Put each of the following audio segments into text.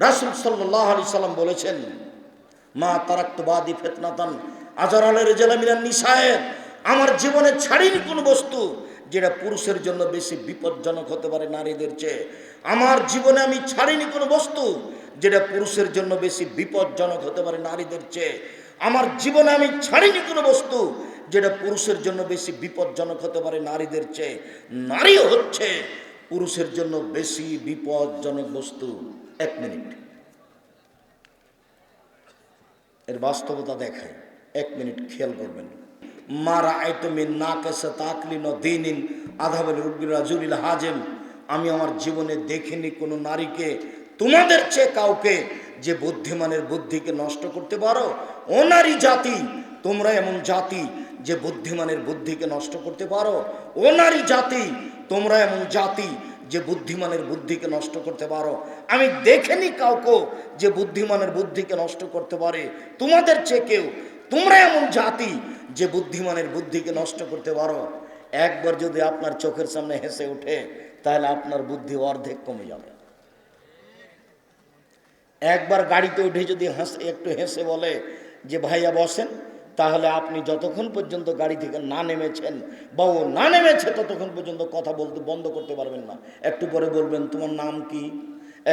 রাসূল সাল্লাল্লাহু আলাইহি সাল্লাম বলেছেন, মা তারাক্তু বাদি ফিতনাতান আজরালের রিজালা মিনান নিসায়ে, আমার জীবনে ছাড়িনি কোনো বস্তু যেটা পুরুষের জন্য বেশি বিপজ্জনক হতে পারে নারীদের চেয়ে। আমার জীবনে আমি ছাড়িনি কোনো বস্তু যেটা পুরুষের জন্য বেশি বিপজ্জনক হতে পারে নারীদের চেয়ে। আমার জীবনে আমি ছাড়িনি কোনো বস্তু যেটা পুরুষের জন্য বেশি বিপজ্জনক হতে পারে নারীদের চেয়ে। নারী হচ্ছে পুরুষের জন্য বেশি বিপজ্জনক বস্তু। এক মিনিট, এর বাস্তবতা দেখায়। এক মিনিট খেয়াল করবেন। মারা আইতমিন না কেসে তাকলিন দিনিন আধাবেল রুবিল রাজুলিল হাজেম, আমি আমার জীবনে দেখিনি কোনো নারীকে তোমাদের চেয়ে কাউকে যে বুদ্ধিমানের বুদ্ধিকে নষ্ট করতে পারো। ও নারী জাতি, তোমরা এমন জাতি যে বুদ্ধিমানের বুদ্ধিকে নষ্ট করতে পারো। ও নারী জাতি, তোমরা এমন জাতি যে বুদ্ধিমানের বুদ্ধিকে নষ্ট করতে পারো। আমি দেখিনি কাউকে যে বুদ্ধিমানের বুদ্ধিকে নষ্ট করতে পারে তোমাদের চেয়ে কেউ। তোমরা এমন জাতি যে বুদ্ধিমানের বুদ্ধিকে নষ্ট করতে পারো। একবার যদি আপনার চোখের সামনে হেসে ওঠে তাহলে আপনার বুদ্ধি অর্ধেক কমে যাবে। একবার গাড়িতে উঠে যদি একটু হেসে বলে যে ভাইয়া বসেন, তাহলে আপনি যতক্ষণ পর্যন্ত গাড়ি থেকে না নেমেছেন বা ও না নেমেছে ততক্ষণ পর্যন্ত কথা বলতে বন্ধ করতে পারবেন না। একটু পরে বলবেন তোমার নাম কি,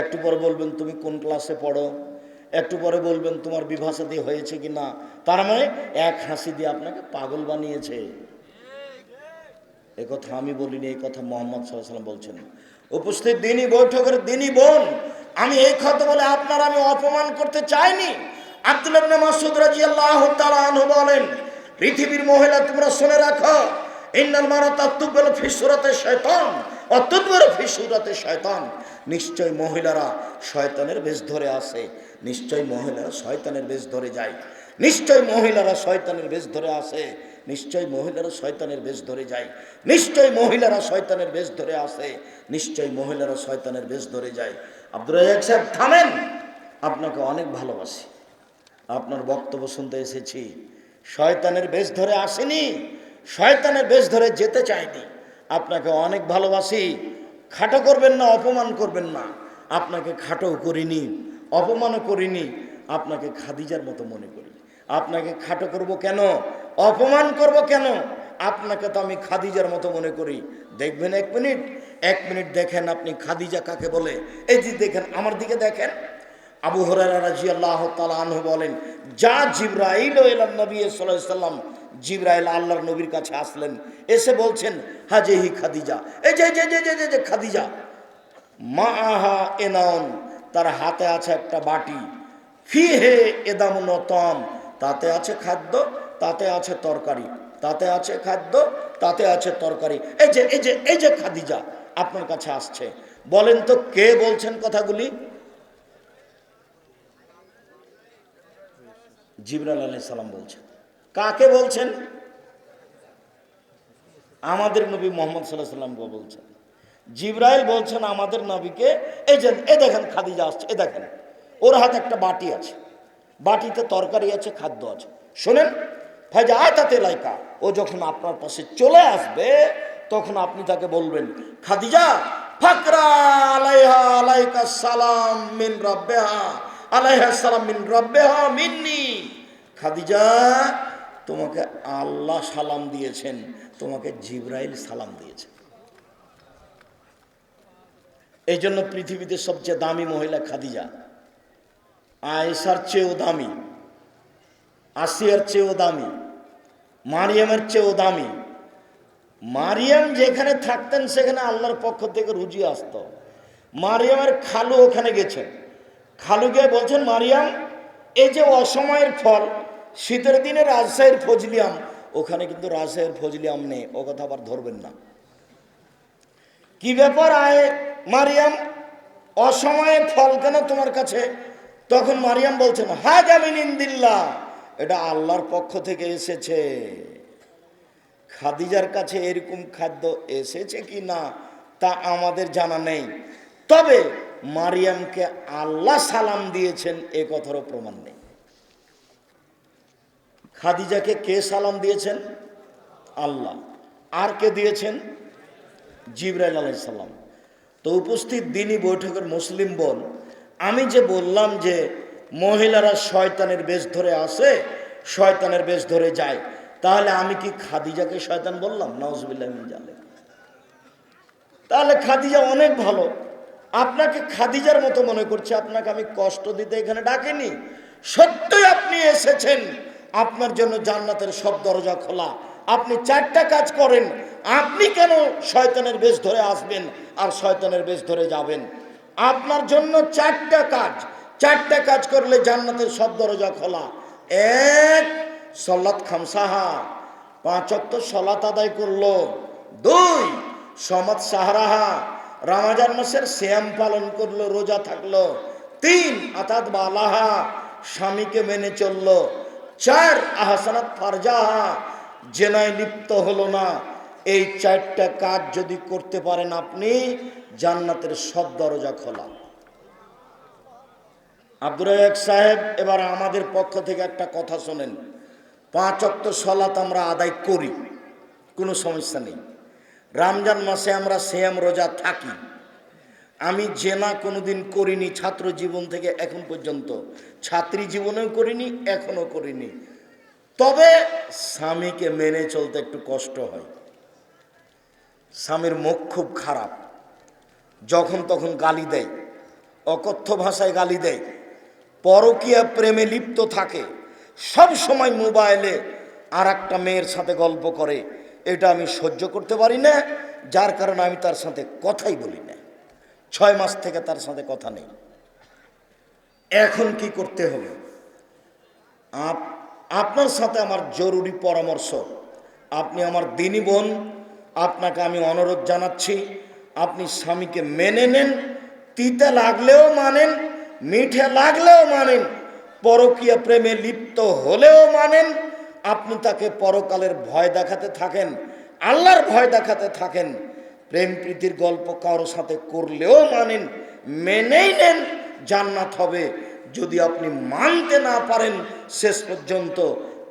একটু পরে বলবেন তুমি কোন ক্লাসে পড়ো, একটু পরে বলবেন তোমার বিবাহ শাদী হয়েছে কি না। তার মানে এক হাসি দিয়ে আপনাকে পাগল বানিয়েছে। এ কথা আমি বলিনি, এই কথা মুহাম্মদ সাল্লাল্লাহু আলাইহি ওয়াসাল্লাম বলছেন। উপস্থিত দিনী বৈঠকের দিনী বোন, আমি এই কথা বলে আপনার আমি অপমান করতে চাইনি। আব্দুল্লাহ ইবনে মাসউদ রাদিয়াল্লাহু তাআলা আনহু বলেন, পৃথিবীর মহিলা তোমরা শুনে রাখো, ইন্নাল মারাতা তুকবালু ফি সূরাতি শায়তান ওয়া তুদবারু ফি সূরাতি শায়তান, নিশ্চয় মহিলারা শয়তানের বেশ ধরে আসে, নিশ্চয় মহিলারা শয়তানের বেশ ধরে যায়, নিশ্চয় মহিলারা শয়তানের বেশ ধরে আসে, নিশ্চয় মহিলারা শয়তানের বেশ ধরে যায়, নিশ্চয় মহিলারা শয়তানের বেশ ধরে আসে, নিশ্চয় মহিলারা শয়তানের বেশ ধরে যায়। আব্দুর রাজ্জাক সাহেব থামেন, আপনাকে অনেক ভালোবাসি, আপনার বক্তব্য শুনতে এসেছি। শয়তানের বেশ ধরে আসেনি, শয়তানের বেশ ধরে যেতে চাইনি। আপনাকে অনেক ভালোবাসি, খাটো করবেন না, অপমান করবেন না। আপনাকে খাটো করিনি, অপমানও করিনি, আপনাকে খাদিজার মতো মনে করি। আপনাকে খাটো করব কেন, অপমান করব কেন? আপনাকে তো আমি খাদিজার মতো মনে করি। দেখবেন এক মিনিট, এক মিনিট দেখেন আপনি খাদিজা কাকে বলে। এই যে দেখেন, আমার দিকে দেখেন। আবু হুরায়রা রাদিয়াল্লাহু তাআলা আনহু বলেন, যা জিবরাইল ইলান নবী সাল্লাল্লাহু আলাইহি সাল্লাম, জিবরাইল আল্লাহর নবীর কাছে আসলেন, এসে বলছেন হাজিহি খাদিজা, এই যে যে যে যে যে খাদিজা, মাআহা এনাউন, তার হাতে আছে একটা বাটি, ফিহে এদামুন তাম, তাতে আছে খাদ্য, তাতে আছে তরকারি, তাতে আছে খাদ্য, তাতে আছে তরকারি। এই যে এই যে এই যে খাদিজা আপনার কাছে আসছে, বলেন তো কে বলছেন কথাগুলি? জিবরাইল আলাইহিস সালাম বলছেন। কাকে বলছেন? আমাদের নবী মুহাম্মদ সাল্লাল্লাহু আলাইহি ওয়াসাল্লাম বলছেন। জিবরাইল বলছেন আমাদের নবীকে, এই যে এ দেখেন খাদিজা আসছে, এ দেখেন ওর হাতে একটা বাটি আছে, বাটিতে তরকারি আছে, খাদ্য আছে। শোনেন, ফাইজা আতাতে লাইকা, ও যখন আপনার পাশে চলে আসবে তখন আপনি তাকে বলবেন, খাদিজা ফাকরা আলাইহা আলাইকা সালাম মিন রাব্বিহা আলাইহা সালাম মিন রাব্বিহা মিন্নি। খাদিজা, তোমাকে আল্লাহ সালাম দিয়েছেন, তোমাকে জিবরাইল সালাম দিয়েছেন। এই জন্য পৃথিবীতে সবচেয়ে দামি মহিলা খাদিজা। আয়েশার চেয়েও দামি, আসিয়ার চেয়েও দামি, মারিয়ামের চেয়েও দামি। মারিয়াম যেখানে থাকতেন সেখানে আল্লাহর পক্ষ থেকে রুজি আসত। মারিয়ামের খালু ওখানে গেছেন, খালু গিয়ে বলছেন, মারিয়াম এই যে অসময়ের ফল, শীতের দিনে রাজশাহীর ফজলি আম, ওখানে কিন্তু রাজশাহীর ফজলি আম নেই, ও কথা আবার ধরবেন না। কি ব্যাপার আয় মারিয়াম, অসময়ে ফল কেন তোমার কাছে? তখন মারিয়াম বলছেন, হাজা মিন ইনদিল্লাহ, এটা আল্লাহর পক্ষ থেকে এসেছে। খাদিজার কাছে এরকম খাদ্য এসেছে কি না তা আমাদের জানা নেই, তবে মারিয়ামকে আল্লাহ সালাম দিয়েছেন এ কথারও প্রমাণ নেই। খাদিজাকে কে সালাম দিয়েছেন? আল্লাহ। আর কে দিয়েছেন? জিবরাইল আলাইহিস সালাম। তো উপস্থিত দিনী বৈঠকের মুসলিম বোন, আমি যে বললাম যে মহিলারা শয়তানের বেশ ধরে আসে, শয়তানের বেশ ধরে যায়, তাহলে আমি কি খাদিজাকে শয়তান বললাম? নাউজুবিল্লাহ মিন যালিক। তাহলে খাদিজা অনেক ভালো। আপনাকে খাদিজার মতো মনে করছে, আপনাকে আমি কষ্ট দিতে এখানে ডাকিনি। সত্যই আপনি এসেছেন, আপনার জন্য জান্নাতের সব দরজা খোলা। আপনি 4টা কাজ করেন, আপনি কেন শয়তানের বেশ ধরে আসবেন আর শয়তানের বেশ ধরে যাবেন? আপনার জন্য 4টা কাজ, 4টা কাজ করলে জান্নাতের সব দরজা খোলা। 1, সলাত খামসাহা, 5 ওয়াক্ত সলাত আদায় করলো। 2, সমাদ সাহারাহা, রমজান মাসের সিয়াম পালন করলো, রোজা থাকলো। 3, আতাত বালাহা, স্বামীকে মেনে চললো। 4, আহসানাত ফারজাহা, জেনায় লিপ্ত হলো না। এই 4টা কাজ যদি করতে পারেন আপনি, জান্নাতের সব দরজা খোলা। আব্দুর রাজ্জাক সাহেব, এবার আমাদের পক্ষ থেকে একটা কথা শোনেন। 5 ওয়াক্ত সালাত আমরা আদায় করি, কোনো সমস্যা নেই। রমজান মাসে আমরা সিয়াম রোজা থাকি। আমি জেনা কোনোদিন করিনি ছাত্র জীবন থেকে এখন পর্যন্ত, ছাত্রী জীবনেও করিনি, এখনো করিনি। তবে স্বামীকে মেনে চলতে একটু কষ্ট হয়। স্বামীর মুখ খুব খারাপ, যখন তখন গালি দেয়, অকথ্য ভাষায় গালি দেয়, পরকীয়া প্রেমে লিপ্ত থাকে, সব সময় মোবাইলে আর একটা মেয়ের সাথে গল্প করে। এটা আমি সহ্য করতে পারি না, যার কারণে আমি তার সাথে কথাই বলি না। 6 মাস থেকে তার সাথে কথা নেই। এখন কি করতে হবে? আপনার সাথে আমার জরুরি পরামর্শ। আপনি আমার দিনী বোন, আপনাকে আমি অনুরোধ জানাচ্ছি, আপনি স্বামীকে মেনে নেন। তিতে লাগলেও মানেন, মিঠে লাগলেও মানেন, পরকীয়া প্রেমে লিপ্ত হলেও মানেন। আপনি তাকে পরকালের ভয় দেখাতে থাকেন, আল্লাহর ভয় দেখাতে থাকেন। প্রেম প্রীতির গল্প কারো সাথে করলেও মানেন, মেনেই নেন, জান্নাত হবে। যদি আপনি মানতে না পারেন শেষ পর্যন্ত,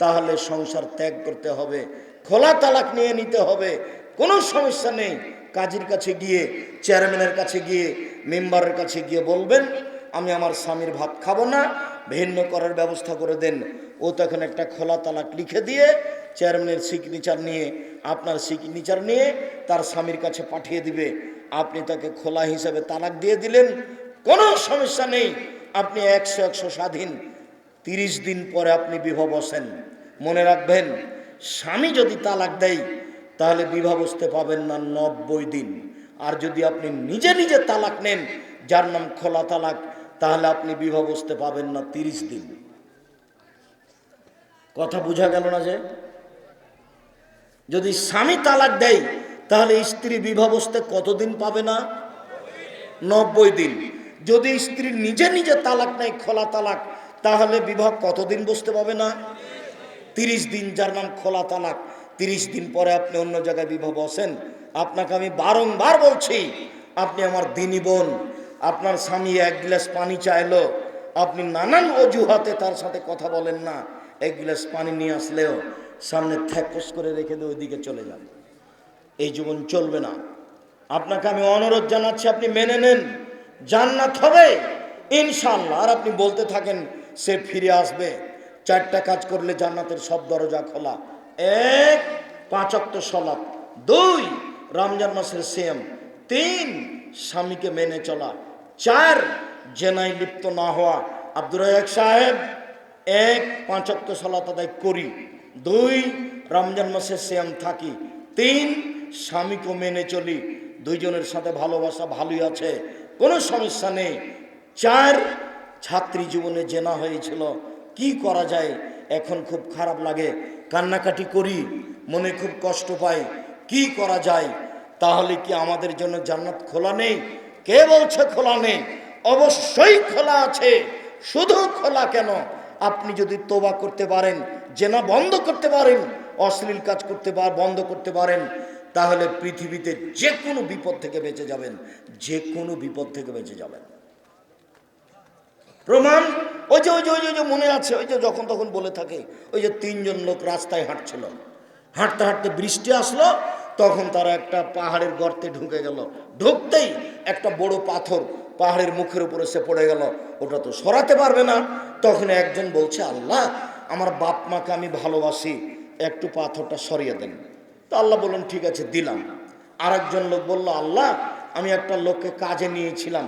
তাহলে সংসার ত্যাগ করতে হবে, খোলা তালাক নিয়ে নিতে হবে। কোনো সমস্যা নেই। কাজীর কাছে গিয়ে, চেয়ারম্যানের কাছে গিয়ে, মেম্বারের কাছে গিয়ে বলবেন, আমি আমার স্বামীর ভাত খাবো না, ভিন্ন করার ব্যবস্থা করে দেন। ও তখন একটা খোলা তালাক লিখে দিয়ে চেয়ারম্যানের সিগনেচার নিয়ে, আপনার সিগনেচার নিয়ে তার স্বামীর কাছে পাঠিয়ে দিবে। আপনি তাকে খোলা হিসাবে তালাক দিয়ে দিলেন, কোনো সমস্যা নেই। আপনি 100 স্বাধীন। 30 দিন পরে আপনি বিবাহ বসেন। মনে রাখবেন, স্বামী যদি তালাক দেয় তাহলে বিবাহ বসতে পাবেন না 90 দিন। আর যদি আপনি নিজে নিজে তালাক নেন, যার নাম খোলা তালাক, তাহলে আপনি বিবাহ বসতে পাবেন না 30 দিন। কথা বোঝা গেল না? যে যদি স্বামী তালাক দেয় তাহলে স্ত্রী বিবাহ বসতে কতদিন পাবে না? 90 দিন। যদি স্ত্রী নিজে নিজে তালাক নেয়, খোলা তালাক, তাহলে বিবাহ কতদিন বসতে পাবে না? 30 দিন, যার নাম খোলা তালাক। 30 দিন পরে আপনি অন্য জায়গায় বিবাহ বসেন। আপনাকে আমি বারংবার বলছি, আপনি আমার দিনী বোন, আপনার স্বামী 1 গ্লাস পানি চাইলো, আপনি নানান অজুহাতে তার সাথে কথা বলেন না। 1 গ্লাস পানি নিয়ে আসলেও সামনে থ্যাকস করে রেখে দিয়ে ওইদিকে চলে যান। এই জীবন চলবে না। আপনাকে আমি অনুরোধ জানাচ্ছি, আপনি মেনে নেন, জান্নাত হবে ইনশাআল্লাহ। আর আপনি বলতে থাকেন সে ফিরে আসবে। 4টা কাজ করলে জান্নাতের সব দরজা খোলা। 1, 5 ওয়াক্ত সালাত। 2, রমজান মাসের সিয়াম। 3, স্বামীকে মেনে চলা। 4, জেনায় লিপ্ত না হওয়া। আব্দুর রাজ্জাক সাহেব, 1, 5 ওয়াক্ত সালাত আদায় করি। 2, রমজান মাসের সিয়াম থাকি। 3, স্বামীকে মেনে চলি। 2 জনের সাথে ভালোবাসা ভালোই আছে, কোনো সমস্যা নেই। 4, ছাত্রী জীবনে জেনা হয়েছিল, কি করা যায়? এখন খুব খারাপ লাগে, কান্নাকাটি করি, মনে খুব কষ্ট পাই, কি করা যায়? তাহলে কি আমাদের জন্য জান্নাত খোলা নেই? কে বলছে খোলা নেই? অবশ্যই খোলা আছে। শুধু খোলা কেন, আপনি যদি তোবা করতে পারেন, জেনা বন্ধ করতে পারেন, অশ্লীল কাজ করতে বন্ধ করতে পারেন, তাহলে পৃথিবীতে যে কোনো বিপদ থেকে বেঁচে যাবেন, যে কোনো বিপদ থেকে বেঁচে যাবেন। প্রমাণ ওই যে মনে আছে, ওই যে যখন তখন বলে থাকে, ওই যে 3 জন লোক রাস্তায় হাঁটছিল, হাঁটতে হাঁটতে বৃষ্টি আসলো, তখন তারা একটা পাহাড়ের গর্তে ঢুকে গেল। ঢুকতেই একটা বড় পাথর পাহাড়ের মুখের উপরে সে পড়ে গেল, ওটা তো সরাতে পারবে না। তখন একজন বলছে, আল্লাহ আমার বাপ মাকে আমি ভালোবাসি, একটু পাথরটা সরিয়ে দেন। তো আল্লাহ বললেন ঠিক আছে দিলাম। আরেকজন লোক বলল, আল্লাহ আমি একটা লোককে কাজে নিয়েছিলাম,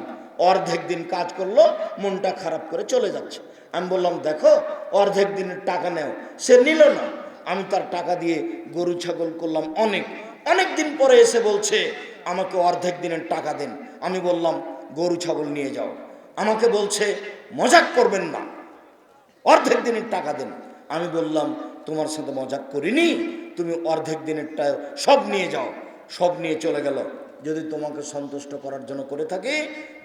অর্ধেক দিন কাজ করলো, মনটা খারাপ করে চলে যাচ্ছে। আমি বললাম দেখো অর্ধেক দিনের টাকা নেও, সে নিল না। আমি তার টাকা দিয়ে গরু ছাগল করলাম অনেক, অনেক দিন পরে এসে বলছে আমাকে অর্ধেক দিনের টাকা দেন। আমি বললাম গরু ছাগল নিয়ে যাও। আমাকে বলছে মজাক করবেন না, অর্ধেক দিনের টাকা দেন। আমি বললাম তোমার সাথে মজাক করিনি, তুমি অর্ধেক দিনেরটা সব নিয়ে যাও। সব নিয়ে চলে গেল। যদি তোমাকে সন্তুষ্ট করার জন্য করে থাকি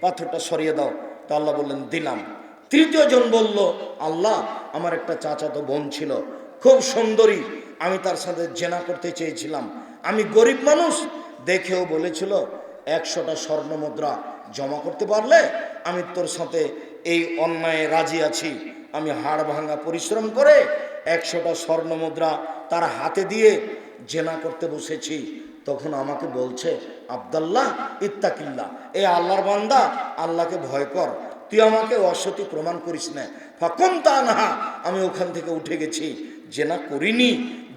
পাথরটা সরিয়ে দাও। তা আল্লাহ বললেন দিলাম। তৃতীয় জন বলল, আল্লাহ আমার একটা চাচাতো বোন ছিল, খুব সুন্দরী, আমি তার সাথে জেনা করতে চেয়েছিলাম, আমি গরিব মানুষ, দেখেও বলেছিল 100টা স্বর্ণ মুদ্রা জমা করতে পারলে আমি তোর সাথে এই অন্যায় রাজি আছি। আমি হাড় ভাঙা পরিশ্রম করে 100টা স্বর্ণ মুদ্রা তার হাতে দিয়ে জেনা করতে বসেছি। তখন আমাকে বলছে আব্দুল্লাহ ইত্তাকিল্লাহ, এ আল্লাহর বান্দা আল্লাহকে ভয় কর, তুই আমাকে অসতী প্রমাণ করিস না। ফাকুম তা না, আমি ওখান থেকে উঠে গেছি, জেনা করিনি।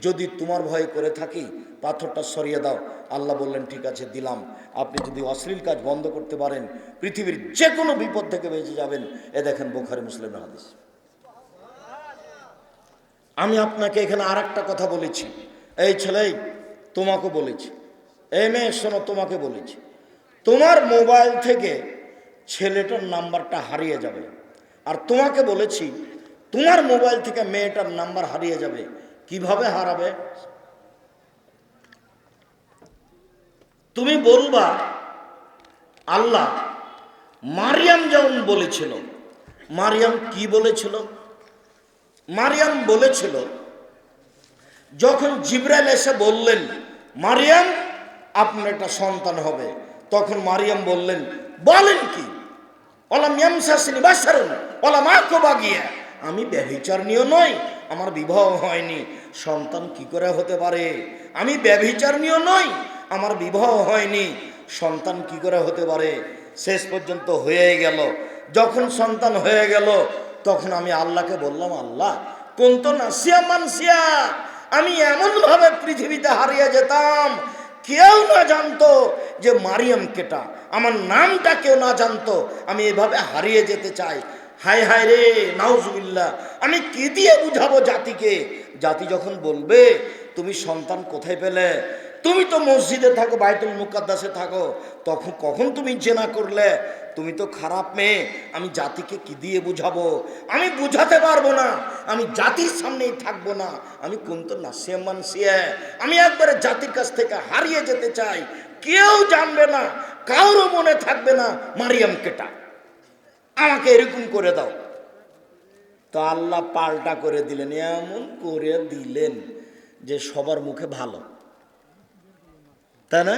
যদি তোমার ভয় করে থাকি পাথরটা সরিয়ে দাও। আল্লাহ বললেন ঠিক আছে দিলাম। আপনি যদি অশ্লীল কাজ বন্ধ করতে পারেন পৃথিবীর যে কোনো বিপদ থেকে বেঁচে যাবেন। এ দেখেন বুখারী মুসলিমের হাদিস। আমি আপনাকে এখানে আর একটা কথা বলেছি, এই ছেলে তোমাকে বলেছি, এই মেয়ে শোনো তোমাকে বলেছি, তোমার মোবাইল থেকে ছেলেটার নাম্বারটা হারিয়ে যাবে। আর তোমাকে বলেছি তোমার মোবাইল থেকে মেয়েটার নাম্বার হারিয়ে যাবে। কিভাবে হারাবে? তুমি বলবা আল্লাহ মারিয়াম যেমন বলেছিল। মারিয়াম কি বলেছিল? মারিয়াম বলেছিল যখন জিবরাইল এসে বললেন মারিয়াম আপনার একটা সন্তান হবে, তখন মারিয়াম বললেন বলেন কি, ওলা মিয়ামসাসিনি বাশারুন ওলা মাকো বাগিয়া, আমি ব্যভিচারিণীও নই, আমার বিবাহ হয়নি, সন্তান কি করে হতে পারে? আমি ব্যভিচারিণীও নই, আমার বিবাহ হয়নি, সন্তান কি করে হতে পারে? শেষ পর্যন্ত হয়ে গেল। যখন সন্তান হয়ে গেল তখন আমি আল্লাহকে বললাম আল্লাহ কুনতু নাসিয়া মানসিয়া, আমি এমনভাবে পৃথিবীতে হারিয়ে যেতাম কেউ না জানতো যে মারিয়াম কেটা, আমার নামটা কেউ না জানতো, আমি এভাবে হারিয়ে যেতে চাই। হায় হায় রে নাউজুবিল্লাহ, আমি কি দিয়ে বুঝাবো জাতিকে? জাতি যখন বলবে তুমি সন্তান কোথায় পেলে, তুমি তো মসজিদে থাকো, বাইতুল মুকাদ্দাসে থাকো, তখন কখন তুমি জেনা করলে? তুমি তো খারাপ মেয়ে, আমি জাতিকে কি দিয়ে বুঝাবো? আমি বুঝাতে পারবো না, আমি জাতির সামনেই থাকবো না। আমি কুনতু নাসিয়া মানসিয়া, আমি একবারে জাতির কাছ থেকে হারিয়ে যেতে চাই, কেউ জানবে না, কারো মনে থাকবে না মারিয়াম কেটা, আমাকে এরকম করে দাও। তো আল্লাহ পাল্টা করে দিলেন, এমন করে দিলেন যে সবার মুখে ভালো, তাই না?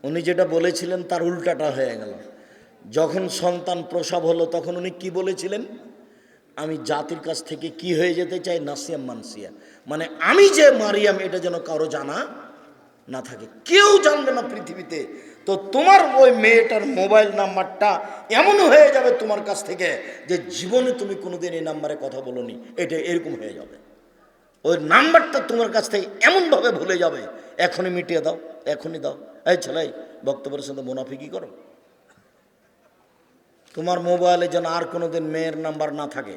উনি যেটা বলেছিলেন তার উল্টাটা হয়ে গেল। যখন সন্তান প্রসব হলো তখন উনি কি বলেছিলেন? আমি জাতির কাছ থেকে কি হয়ে যেতে চাই, নাসিয়া মানসিয়া, মানে আমি যে মারিয়াম এটা যেন কারো জানা না থাকে, কেউ জানবে না পৃথিবীতে। তো তোমার ওই মেয়েটার মোবাইল নাম্বারটা এমন হয়ে যাবে তোমার কাছ থেকে যে জীবনে তুমি কোনোদিন এই নাম্বারে কথা বলোনি, এটা এরকম হয়ে যাবে। ওই নাম্বারটা তোমার কাছ থেকে এমনভাবে ভুলে যাবে, এখনই মিটিয়ে দাও, এখনই দাও। এই ছেলে বক্তব্যের সাথে মুনাফিকি করো। তোমার মোবাইলে যেন আর কোনোদিন মেয়ের নাম্বার না থাকে,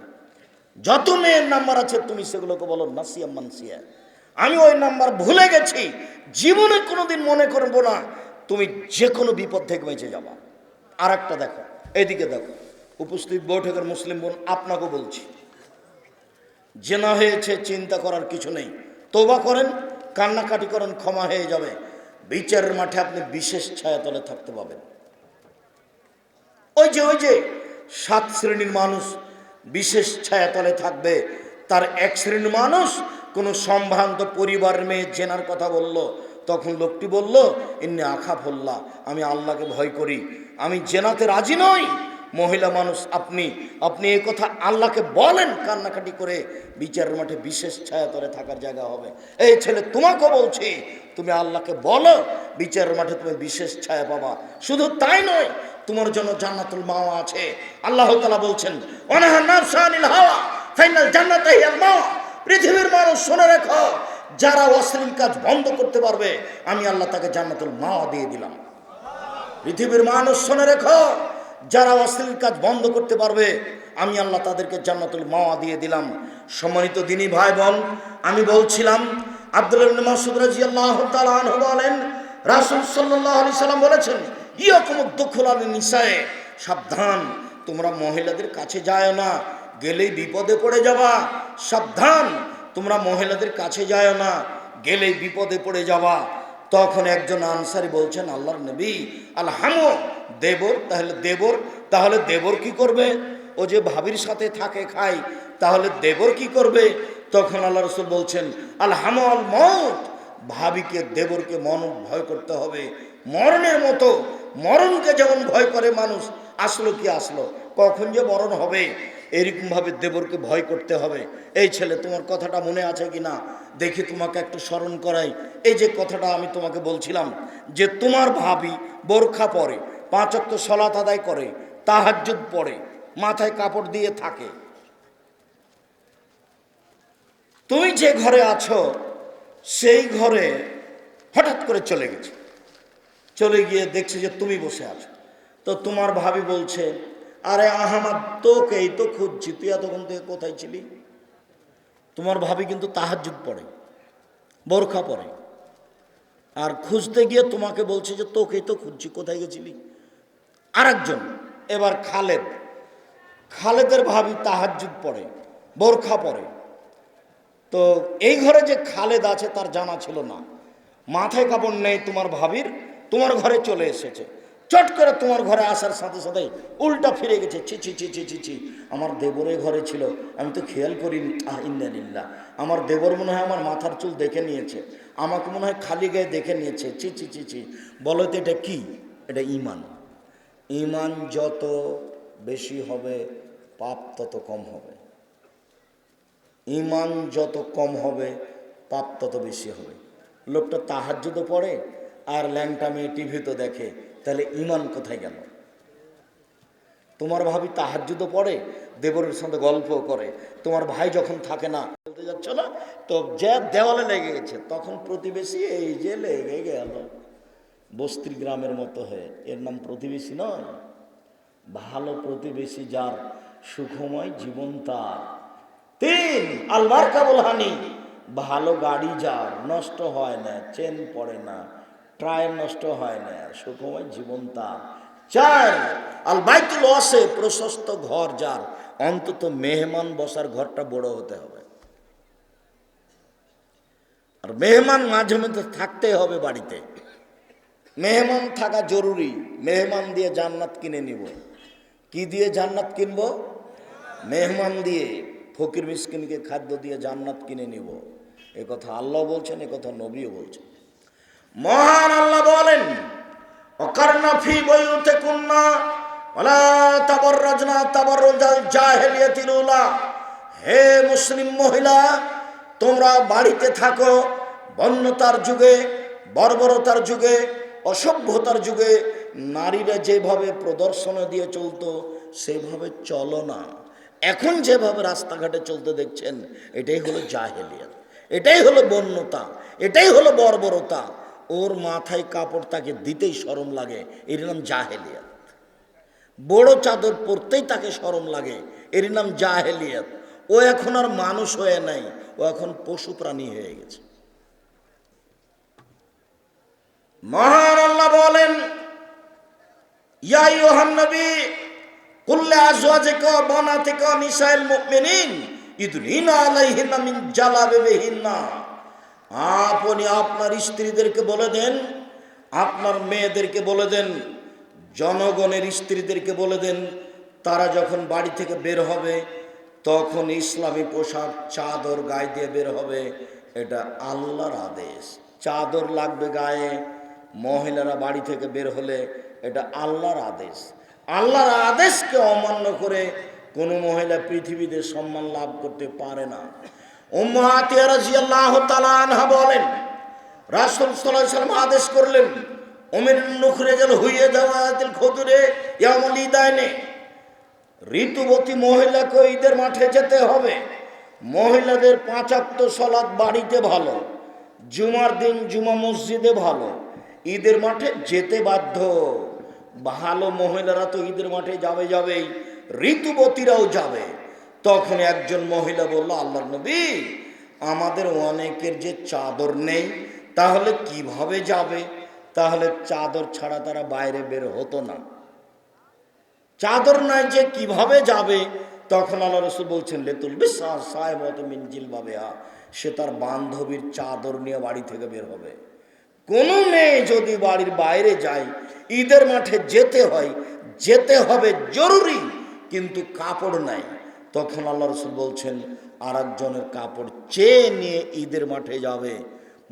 যত মেয়ের নাম্বার আছে তুমি সেগুলোকে বলো নাসিয়া মানসিয়া, আমি ওই নাম্বার ভুলে গেছি, জীবনে কোনোদিন মনে করবো না, তুমি যে কোনো বিপদ থেকে বেঁচে যাবা। আর একটা দেখো, এদিকে দেখো, উপস্থিত বৈঠকের মুসলিম বোন আপনাকে বলছি, জেনা হয়েছে চিন্তা করার কিছু নেই, তওবা করেন, কান্নাকাটি করেন, ক্ষমা হয়ে যাবে। বিচারের মাঠে আপনি বিশেষ ছায়াতলে থাকতে পাবেন। ওই যে 7 শ্রেণীর মানুষ বিশেষ ছায়াতলে থাকবে, তার এক শ্রেণীর মানুষ কোনো সম্ভ্রান্ত পরিবারের মেয়ে জেনার কথা বলল, তখন লোকটি বলল ইন্নী আখাফুল্লাহ, আমি আল্লাহকে ভয় করি, আমি জেনাতে রাজি নই। মহিলা মানুষ আপনি এই কথা আল্লাহকে বলেন, কান্নাকাটি করে বিচারের মাঠে বিশেষ ছায়াতলে থাকার জায়গা হবে। এই ছেলে তোমাকে বলছি, তুমি আল্লাহকে বলো, বিচারের মাঠে তুমি বিশেষ ছায়া পাবা। শুধু তাই নয়, তোমার জন্য জান্নাতুল মাওয়া আছে। আল্লাহ তাআলা বলছেন ওয়ানাহা নাফসা আনিল হাওয়া ফাইনাল জান্নাতা হিয়াল মাওয়া। পৃথিবীর মানুষ শুনে রেখো, যারা অশ্লীল কাজ বন্ধ করতে পারবে আমি আল্লাহ তাকে জান্নাতুল মাওয়া দিয়ে দিলাম। পৃথিবীর মানুষ শুনে রেখো, যারা অশ্লীল কাজ বন্ধ করতে পারবে আমি আল্লাহ তাদেরকে জান্নাতুল মাওয়া দিয়ে দিলাম। সম্মানিত দিনী ভাই বোন, আমি বলছিলাম আব্দুল্লাহ ইবনে মাসউদ রাদিয়াল্লাহু তাআলা আনহু বলেন রাসূল সাল্লাল্লাহু আলাইহি সাল্লাম বলেছেন ইয়াকুমুদ দুখুলান নিসায়ে, সাবধান তোমরা মহিলাদের কাছে যায় না, গেলেই বিপদে পড়ে যাবা। সাবধান তোমরা মহিলাদের কাছে যায় না, গেলেই বিপদে পড়ে যাবা। তখন একজন আনসারী বলছেন আল্লাহর নবী আলহামু দেবর, তাহলে দেবর কি করবে? ও যে ভাবির সাথে থাকে খায়, তাহলে দেবর কি করবে? তখন আল্লাহ রাসূল বলছেন আলহামু আল মউত, ভাবিকে দেবরকে ভয় করতে হবে মরণের মতো। মরণকে যেমন ভয় করে মানুষ, আসলো কি আসলো, কখন যে মরণ হবে, এরকমভাবে দেবরকে ভয় করতে হবে। এই ছেলে, তোমার কথাটা মনে আছে কি না দেখি, তোমাকে একটু স্মরণ করাই। এই যে কথাটা আমি তোমাকে বলছিলাম যে তোমার ভাবি বোরখা পরে, 5 ওয়াক্ত সালাত আদায় করে, তাহাজ্জুদ পড়ে, মাথায় কাপড় দিয়ে থাকে, তুমি যে ঘরে আছো সেই ঘরে হঠাৎ করে চলে গেছে, চলে গিয়ে দেখছে যে তুমি বসে আছো। তো তোমার ভাবি বলছে আরে আহমদ, তোকেই তো খুঁজছি, তুই এতক্ষণ থেকে কোথায় ছিলি? তোমার ভাবি কিন্তু তাহাজ্জুদ পড়ে, বোরখা পরে, আর খুঁজতে গিয়ে তোমাকে বলছে যে তোকেই তো খুঁজছি, কোথায় গেছিলি? আরেকজন এবার খালেদের ভাবি তাহাজ্জুদ পড়ে, বোরখা পরে। তো এই ঘরে যে খালেদ আছে তার জানা ছিল না, মাথায় কাপড় নেই তোমার ভাবির, তোমার ঘরে চলে এসেছে। চট করে তোমার ঘরে আসার সাথে সাথে উল্টা ফিরে গেছে, ছি ছি ছি ছি ছি ছি, আমার দেবরের ঘরে ছিল, আমি তো খেয়াল করিনি। ইন্নালিল্লাহ, আমার দেবর মনে হয় আমার মাথার চুল দেখে নিয়েছে, আমাকে মনে হয় খালি গায়ে দেখে নিয়েছে, ছি ছি ছি ছি। বলো তো এটা কি? এটা ঈমান। ঈমান যত বেশি হবে পাপ তত কম হবে, ঈমান যত কম হবে পাপ তত বেশি হবে। লোকটা তাহাজ্জুদও পড়ে আর ল্যাংটা মেয়ে টিভিতে দেখে, তাহলে ঈমান কোথায় গেল? তোমার ভাবি তাহাজ্জুদও পড়ে, দেবরের সাথে গল্প করে, তোমার ভাই যখন থাকে না, বলতে যাচ্ছ না তো যে দেওয়ালে লেগে গেছে, তখন প্রতিবেশী এই যে লেগে গেল, বস্তির গ্রামের মতো হয়ে। এর নাম প্রতিবেশী নয়। ভালো প্রতিবেশী যার, সুখময় জীবন তার। 3 আল মারকাবুল হানি, ভালো গাড়ি যার, নষ্ট হয় না, চেন পড়ে না, টায়ার নষ্ট হয় না, সুখময় জীবন তার। 4 আল বাইতুল ওয়াসি, প্রশস্ত ঘর যার, অন্তত মেহমান বসার ঘরটা বড় হতে হবে। আর মেহমান মাঝে মধ্যে থাকতে হবে বাড়িতে, মেহমান থাকা জরুরি। মেহমান দিয়ে জান্নাত কিনে নিব। কি দিয়ে জান্নাত কিনবো? মেহমান দিয়ে, ফকির মিসকিনকে খাদ্য দিয়ে জান্নাত কিনে নিব। এ কথা আল্লাহ বলছেন, এ কথা নবীও বলছেন। মহান আল্লাহ বলেন ওয়াকারনা ফি বুয়ুতিকুন্না ওয়ালা তাবাররাজনা তাবাররুজাল জাহিলিয়াতিল উলা। হে মুসলিম মহিলা, তোমরা বাড়িতে থাকো, বন্যতার যুগে, বর্বরতার যুগে, অসভ্যতার যুগে নারীরা যেভাবে প্রদর্শন দিয়ে চলতো সেভাবে চলো না। এখন যেভাবে রাস্তাঘাটে চলতে দেখছেন, এটাই হলো জাহেলিয়াত, এটাই হলো বন্যতা, এটাই হলো বর্বরতা। ওর মাথায় কাপড় তাকে দিতেই শরম লাগে, এর নাম জাহেলিয়াত। বড় চাদর পরতেই তাকে শরম লাগে, এর নাম জাহেলিয়াত। ও এখন আর মানুষ হয়ে নাই, ও এখন পশু প্রাণী হয়ে গেছে। মহান আল্লাহ বলেন ইয়া আইয়ুহান নবী কুল লিআজওয়াজিকা ওয়া বানাতিকা নিসাইল মুমিনিন ইদনিনা আলাইহিন্না মিন জালাবিবিহিন্না। আপনি আপনার স্ত্রীদেরকে বলে দেন, আপনার মেয়েদেরকে বলে দেন, জনগণের স্ত্রীদেরকে বলে দেন, তারা যখন বাড়ি থেকে বের হবে তখন ইসলামী পোশাক চাদর গায়ে দিয়ে বের হবে। এটা আল্লাহর আদেশ। চাদর লাগবে গায়ে মহিলারা বাড়ি থেকে বের হলে, এটা আল্লাহর আদেশ। আল্লাহর আদেশকে অমান্য করে কোনো মহিলা পৃথিবীতে সম্মান লাভ করতে পারে না। উম্মু আতিয়া রাদিয়াল্লাহু তাআলা আনহা বলেন রাসূল সাল্লাল্লাহু আলাইহি ওয়াসাল্লাম আদেশ করলেন ওমের নুখরে গেল হইয়ে যাওয়া দিল খদুরে ইয়ামল ইদায়নে। ঋতুবতী মহিলাকে ঈদের মাঠে যেতে হবে। মহিলাদের 5 ওয়াক্ত সালাত বাড়িতে ভালো, জুমার দিন জুমা মসজিদে ভালো, ঈদের মাঠে যেতে বাধ্য। ভালো মহিলারা তো ঈদের মাঠে যাবেই, ঋতুবতীরাও যাবে। তখন একজন মহিলা বলল, আল্লাহর নবী, আমাদের অনেকের যে চাদর নেই, তাহলে কিভাবে যাবে? তাহলে চাদর ছাড়া তারা বাইরে বের হতো না। চাদর নাই যে কিভাবে যাবে? তখন আল্লাহ রাসূল বলছেন, লেতুল বিশ্বাস সাহেবত মিন জিলবাবিহা, সে তার বান্ধবীর চাদর নিয়ে বাড়ি থেকে বের হবে। কোনো মেয়ে যদি বাড়ির বাইরে যায়, ঈদের মাঠে যেতে হবে জরুরি, কিন্তু কাপড় নাই, তখন আল্লাহ রাসূল বলছেন, আর একজনের কাপড় চেয়ে নিয়ে ঈদের মাঠে যাবে।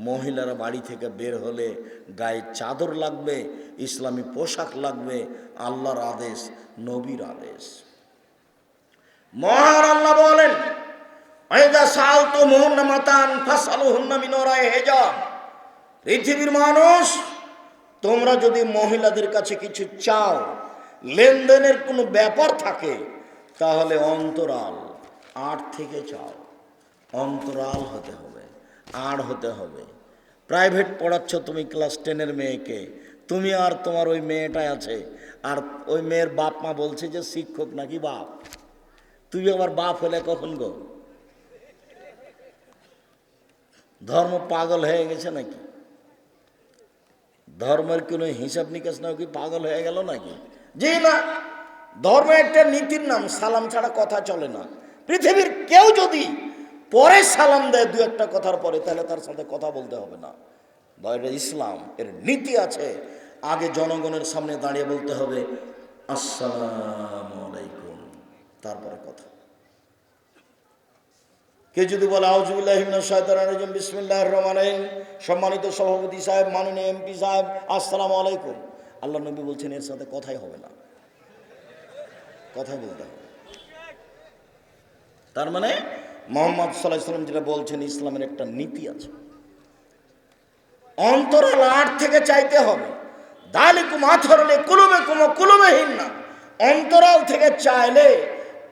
মহিলারা বাড়ি থেকে বের হলে গায়ে চাদর লাগবে, ইসলামী পোশাক লাগবে, আল্লাহর আদেশ, নবীর আদেশ। মহান আল্লাহ বলেন, আইদা সালতুমুহুন্না মাতান ফাসআলুহুন্না মিন ওরাই হিজাব। পৃথিবীর মানুষ, তোমরা যদি মহিলাদের কাছে কিছু চাও, লেনদেনের কোনো ব্যাপার থাকে, তাহলে অন্তরাল আড় থেকে চাও। অন্তরাল হতে হবে, আড় হতে হবে। প্রাইভেট পড়াচ্ছ তুমি ক্লাস 10-এর মেয়েকে, তুমি আর তোমার ওই মেয়েটাই আছে, আর ওই মেয়ের বাপ মা বলছে যে শিক্ষক নাকি বাপ। তুমি আবার বাপ হলে কখন গো? ধর্ম পাগল হয়ে গেছে নাকি? ধর্মের কোনো হিসাব নিকাশ না, কি পাগল হয়ে গেল নাকি? জি না, ধর্ম একটা নীতির নাম, সালাম ছাড়া কথা চলে না। পৃথিবীর কেউ যদি পরে সালাম দেয় 2-একটা কথার পরে, তাহলে তার সাথে কথা বলতে হবে না। এটা ইসলাম, এর নীতি আছে। আগে জনগণের সামনে দাঁড়িয়ে বলতে হবে আসসালামু আলাইকুম, তারপরে কথা। কে যদি বলে আউযুবিল্লাহি মিনাশ শাইতানির রাজিম বিসমিল্লাহির রহমানির রহিম, সম্মানিত সভাপতি সাহেব, মাননীয় এমপি সাহেব, আসসালামু আলাইকুম, আল্লাহ নবী বলছেন এর সাথে কথাই হবে না, কথাই বলতে হবে। তার মানে মুহাম্মদ সাল্লাল্লাহু আলাইহি ওয়াসাল্লাম যেটা বলছেন, ইসলামের একটা নীতি আছে। অন্তরাল আড় থেকে চাইতে হবে। দালিকুম আথরলে কুলুবেকুম কুলুবেহিন্না, অন্তরাল থেকে চাইলে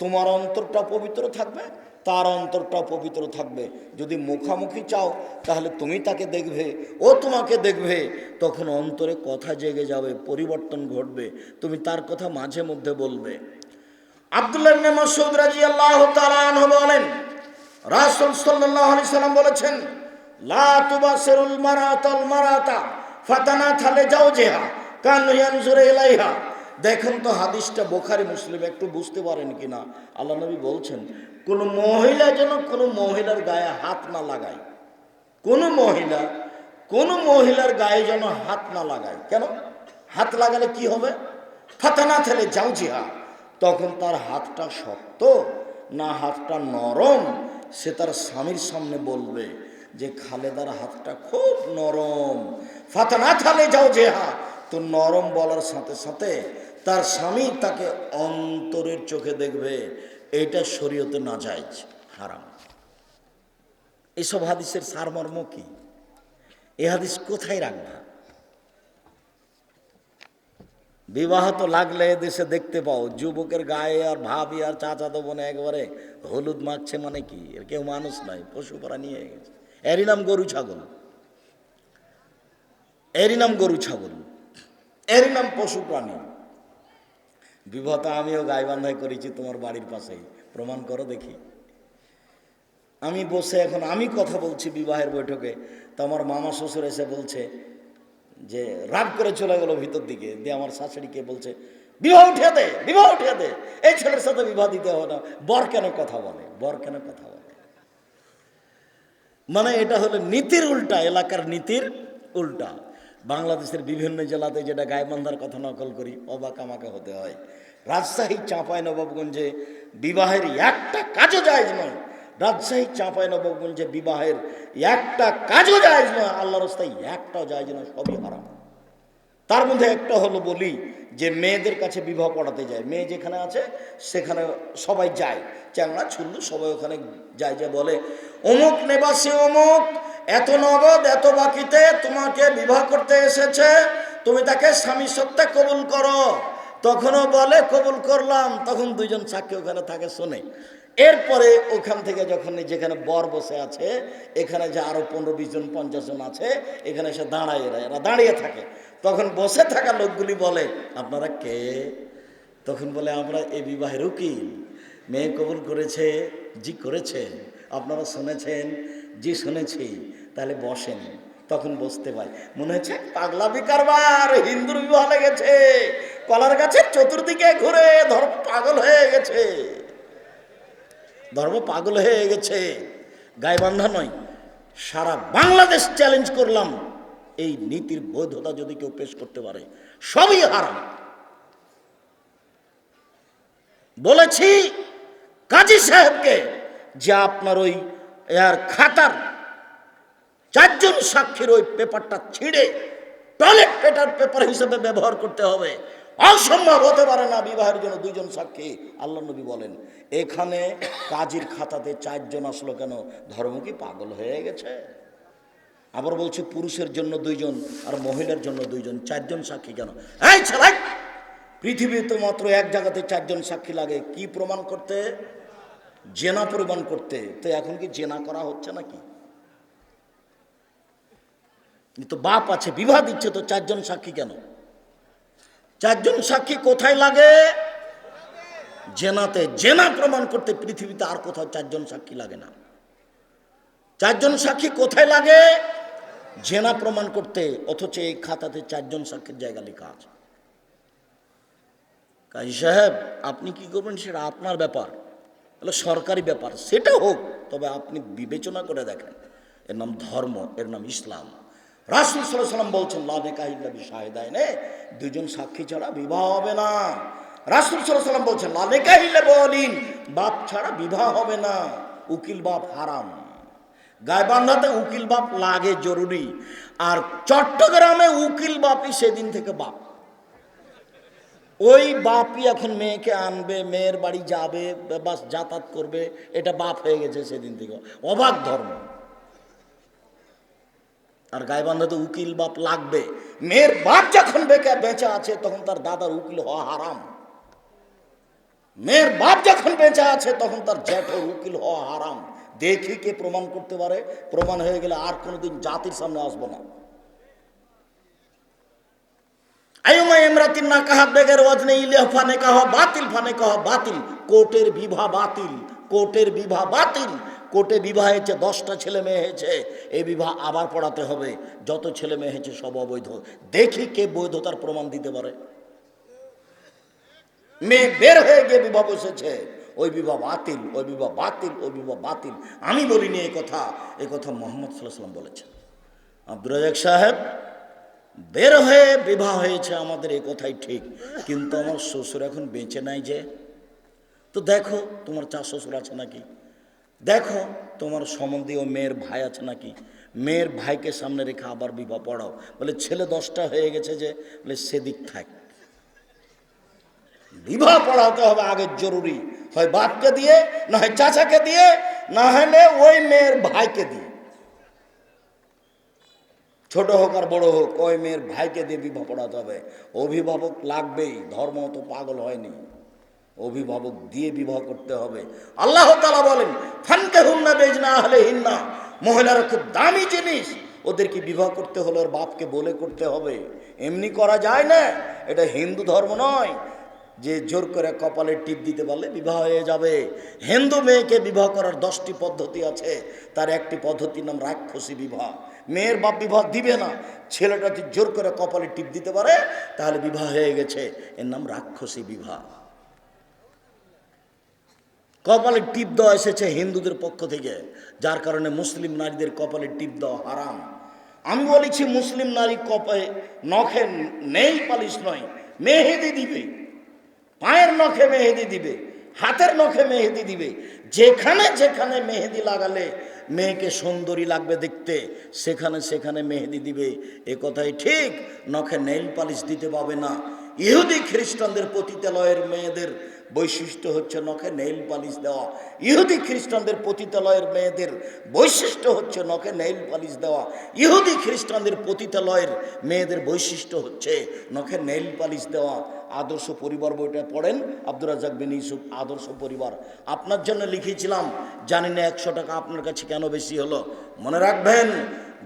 তোমার অন্তরটা পবিত্র থাকবে, তার অন্তরটা পবিত্র থাকবে। যদি মুখামুখি চাও, তাহলে তুমি তাকে দেখবে, ও তোমাকে দেখবে, তখন অন্তরে কথা জেগে যাবে, পরিবর্তন ঘটবে, তুমি তার কথা মাঝে মধ্যে বলবে। আব্দুল্লাহ ইবনে মাসউদ রাদিয়াল্লাহু তাআলা আনহু বলেন, রাসূল সাল্লাল্লাহু আলাইহি সাল্লাম বলেছেন, লা তুবাসিরুল মারাতাল মারাতা ফাতানাথা লিজাওজিহা কান ইয়ানজুরু ইলাইহা। দেখুন তো হাদিসটা বুখারী মুসলিম, একটু বুঝতে পারেন কিনা। আল্লাহ নবী বলছেন, কোন মহিলা যেন কোন মহিলার গায়ে হাত না লাগায়। কোন মহিলার গায়ে যেন হাত না লাগায়। কেন? হাত লাগালে কি হবে? ফাতানাথা লিজাওজিহা, তখন তার হাতটা শক্ত না হাতটা নরম, সে তার স্বামীর সামনে বলবে যে খালেদার হাতটা খুব নরম। ফাতানাথা লিজাওজিহা, তো নরম বলার সাথে সাথে তার স্বামী তাকে অন্তরের চোখে দেখবে। এইটা শরীয়তে নাজায়েজ, হারাম। এসব হাদিসের সারমর্ম কি? এই হাদিস কোথায় রাখবা? বিবাহ তো লাগলে দেশে দেখতে পাও, যুবকের গায়ে আর ভাবি আর চাচাতো বোনে একবারে হলুদ মাখছে, মানে কি? এর কেউ মানুষ নয়, পশু পারা নিয়ে গেছে। এরই নাম গরু ছাগল, এরই নাম গরু ছাগল, এরই নাম পশু প্রাণী। বিবাহটা আমিও গাইবান্ধায় করেছি, তোমার বাড়ির পাশেই, প্রমাণ করো দেখি। আমি বসে এখন আমি কথা বলছি বিবাহের বৈঠকে, তো আমার মামা শ্বশুর এসে বলছে যে, রাগ করে চলে গেল ভিতর দিকে, দিয়ে আমার শাশুড়িকে বলছে, বিবাহ উঠিয়ে দে, বিবাহ উঠিয়ে দে, এই ছেলের সাথে বিবাহ দিতে হবে না, বর কেন কথা বলে, বর কেন কথা বলে। মানে এটা হলো নীতির উল্টা, এলাকার নীতির উল্টা। বাংলাদেশের বিভিন্ন জেলাতে যেটা গাইবান্ধার কথা নকল করি, অবাক আমাকে হতে হয়। রাজশাহী চাঁপাইনবাবগঞ্জে বিবাহের একটা কাজও জায়েজ নয়। রাজশাহী চাঁপাইনবাবগঞ্জে বিবাহের একটা কাজও জায়েজ নয়, আল্লাহর রাস্তায় একটাও জায়েজ নয়, সবই হারাম। তার মধ্যে একটা হলো বলি যে মেয়েদের কাছে বিবাহ পড়াতে যায়, মেয়ে যেখানে আছে সেখানে সবাই যায়, চ্যাংড়া ছুল্লু সবাই ওখানে যায়, যে বলে অমুক নিবাসী অমুক এত নগদ এত বাকিতে তোমাকে বিবাহ করতে এসেছে, তুমি তাকে স্বামী সত্ত্বে কবুল করো। তখনও বলে কবুল করলাম, তখন দুইজন সাক্ষী ওখানে থাকে শোনে। এরপরে ওখান থেকে যখন যেখানে বর বসে আছে, এখানে যে আরো 15-20 জন 50 জন আছে, এখানে এসে দাঁড়ায়, এরা দাঁড়িয়ে থাকে। তখন বসে থাকা লোকগুলি বলে আপনারা কে? তখন বলে আমরা এ বিবাহের উকিল, মেয়ে কবুল করেছে। জি করেছে। আপনারা শুনেছেন? জি শুনেছি। তাহলে বসেন। তখন বসতে পাই, মনে হচ্ছে পাগলামি কারবার, হিন্দুর বিবাহ লেগেছে, কলার গাছের চতুর্দিকে ঘুরে ধর্ম পাগল হয়ে গেছে, ধর্ম পাগল হয়ে গেছে। গাইবান্ধা নয়, সারা বাংলাদেশ চ্যালেঞ্জ করলাম, এই নীতির বৈধতা যদি কেউ পেশ করতে পারে, সবই হারাম। বলেছি কাজী সাহেবকে যে আপনার ওই খাতার 4 জন সাক্ষীর ওই পেপারটা ছিঁড়ে টয়লেট পেপার হিসেবে ব্যবহার করতে হবে। অসম্ভব হতে পারে না বিবাহের জন্য 2 জন সাক্ষী। আল্লাহ নবী বলেন, এখানে কাজীর খাতাতে 4 জন আসলো কেন? ধর্ম কি পাগল হয়ে গেছে? আবার বলছে পুরুষের জন্য 2 জন আর মহিলার জন্য 2 জন, 4 জন সাক্ষী কেন? এই ছেলে, পৃথিবীতে মাত্র এক জায়গাতে 4 জন সাক্ষী লাগে, কি প্রমাণ করতে? জেনা প্রমাণ করতে। তো এখন কি জেনা করা হচ্ছে নাকি? তো বাপ আছে, বিবাহ দিচ্ছে, তো 4 জন সাক্ষী কেন? 4 জন সাক্ষী কোথায় লাগে? জেনাতে। জেনা প্রমাণ করতে পৃথিবীতে আর কোথাও 4 জন সাক্ষী লাগে না। 4 জন সাক্ষী কোথায় লাগে? জেনা প্রমাণ করতে। অথচ এই খাতাতে 4 জন সাক্ষীর জায়গা লেখা আছে। কাজী সাহেব আপনি কি করবেন সেটা আপনার ব্যাপার, তাহলে সরকারি ব্যাপার, সেটা হোক, তবে আপনি বিবেচনা করে দেখেন, এর নাম ধর্ম, এর নাম ইসলাম। রাসূল সাল্লাল্লাহু আলাইহি ওয়াসাল্লাম বলছেন লা নিকাহা ইল্লা বিশাহিদাইন, 2 জন সাক্ষী ছাড়া বিবাহ হবে না। রাসূল সাল্লাল্লাহু আলাইহি ওয়াসাল্লাম বলছেন লা নিকাহা ইল্লা বিওয়ালিন, বাপ ছাড়া বিবাহ হবে না। উকিল বাপ হারাম। গাইবান্ধাতে উকিল বাপ লাগে জরুরি, আর চট্টগ্রামে উকিল বাপই সেদিন থেকে বাপ। ওই বাপই এখন মেয়েকে আনবে, মেয়ের বাড়ি যাবে, বাস যাতায়াত করবে, এটা বাপ হয়ে গেছে সেদিন থেকে। অবাক ধর্ম। আর গাইবান্ধাতে উকিল বাপ লাগবে। মেয়ের বাপ যখন বেঁচে আছে তখন তার দাদার উকিল হওয়া হারাম। মেয়ের বাপ যখন বেঁচে আছে তখন তার জ্যাঠের উকিল হওয়া হারাম। দেখি কে প্রমাণ করতে পারে। প্রমাণ হয়ে গেলে আর কোনোদিন জাতির সামনে আসবো না। আইয়ুমা ইমরাতিন নাকাহাত বেগের ওয়াজনে ইলিয়া ফানে কাহা বাতিল, ফানে কাহা বাতিল। কোর্টের বিবাহ বাতিল, কোর্টের বিবাহ বাতিল। কোর্টে বিবাহ হয়েছে, 10টা ছেলে মেয়ে হয়েছে, এই বিবাহ আবার পড়াতে হবে। যত ছেলে মেয়ে হয়েছে সব অবৈধ। দেখি কে বৈধতার প্রমাণ দিতে পারে। মেয়ে বের হয়ে গিয়ে বিবাহ বসেছে, ওই বিবাহ বাতিল, ওই বিবাহ বাতিল, ওই বিবাহ বাতিল। আমি বলিনি এই কথা, এই কথা মুহাম্মদ সাল্লাল্লাহু আলাইহি ওয়াসাল্লাম বলেছেন। আব্দুর রাজ্জাক সাহেব, বের হয়ে বিবাহ হয়েছে আমাদের, এই কথাই ঠিক, কিন্তু আমার শ্বশুর এখন বেঁচে নাই যে। তো দেখো তোমার 4 শ্বশুর আছে নাকি, দেখো তোমার সম্বন্ধীয় মেয়ের ভাই আছে নাকি, মেয়ের ভাইকে সামনে রেখে আবার বিবাহ পড়াও। বলে ছেলে 10টা হয়ে গেছে যে, বলে সেদিক থাক, বিবাহ পড়াতে হবে আগে জরুরি, হয় বাপকে দিয়ে, না হয় চাচাকে দিয়ে, না হলে ওই মেয়ের ভাইকে দিয়ে, ছোট হোক আর বড় হোক, ওই মেয়ের ভাইকে দিয়ে বিবাহ পড়াতে হবে। অভিভাবক লাগবেই, ধর্ম তো পাগল হয়নি, অভিভাবক দিয়ে বিবাহ করতে হবে। আল্লাহ তাআলা বলেন ফানকিহুন্না বিইজনি আহলিহিন্না, মহিলারা খুব দামি জিনিস, ওদেরকে বিবাহ করতে হলে ওর বাপকে বলে করতে হবে, এমনি করা যায় না। এটা হিন্দু ধর্ম নয় যে জোর করে কপালে টিপ দিতে পারলে বিবাহ হয়ে যাবে। হিন্দু মেয়েকে বিবাহ করার 10টি পদ্ধতি আছে, তার একটি পদ্ধতির নাম রাক্ষসী বিবাহ। মেয়ের বাপ বিবাহ দিবে না, ছেলেটা যদি জোর করে কপালে টিপ দিতে পারে তাহলে বিবাহ হয়ে গেছে, এর নাম রাক্ষসী বিবাহ। কপালে টিপ দেওয়া এসেছে হিন্দুদের পক্ষ থেকে, যার কারণে মুসলিম নারীদের কপালে টিপ দেওয়া হারাম। আমি বলেছি মুসলিম নারী কপালে নখে নেইল পালিশ নয়, মেহেদি দিবে, পায়ের নখে মেহেদি দিবে, হাতের নখে মেহেদি দিবে। যেখানে যেখানে মেহেদি লাগালে মেয়েকে সুন্দরী লাগবে দেখতে, সেখানে সেখানে মেহেদি দিবে, এ কথাই ঠিক। নখে নেইল পালিশ দিতে পাবে না। ইহুদি খ্রিস্টানদের পতিতালয়ের মেয়েদের বৈশিষ্ট্য হচ্ছে নখে নেইল পালিশ দেওয়া। ইহুদি খ্রিস্টানদের পতিতালয়ের মেয়েদের বৈশিষ্ট্য হচ্ছে নখে নেইল পালিশ দেওয়া। ইহুদি খ্রিস্টানদের পতিতালয়ের মেয়েদের বৈশিষ্ট্য হচ্ছে নখে নেইল পালিশ দেওয়া। আদর্শ পরিবার বইটা পড়েন, আব্দুর রাজ্জাক বিন ইউসুফ, আদর্শ পরিবার। আপনার জন্য লিখেছিলাম, জানি না 100 টাকা আপনার কাছে কেন বেশি হলো। মনে রাখবেন,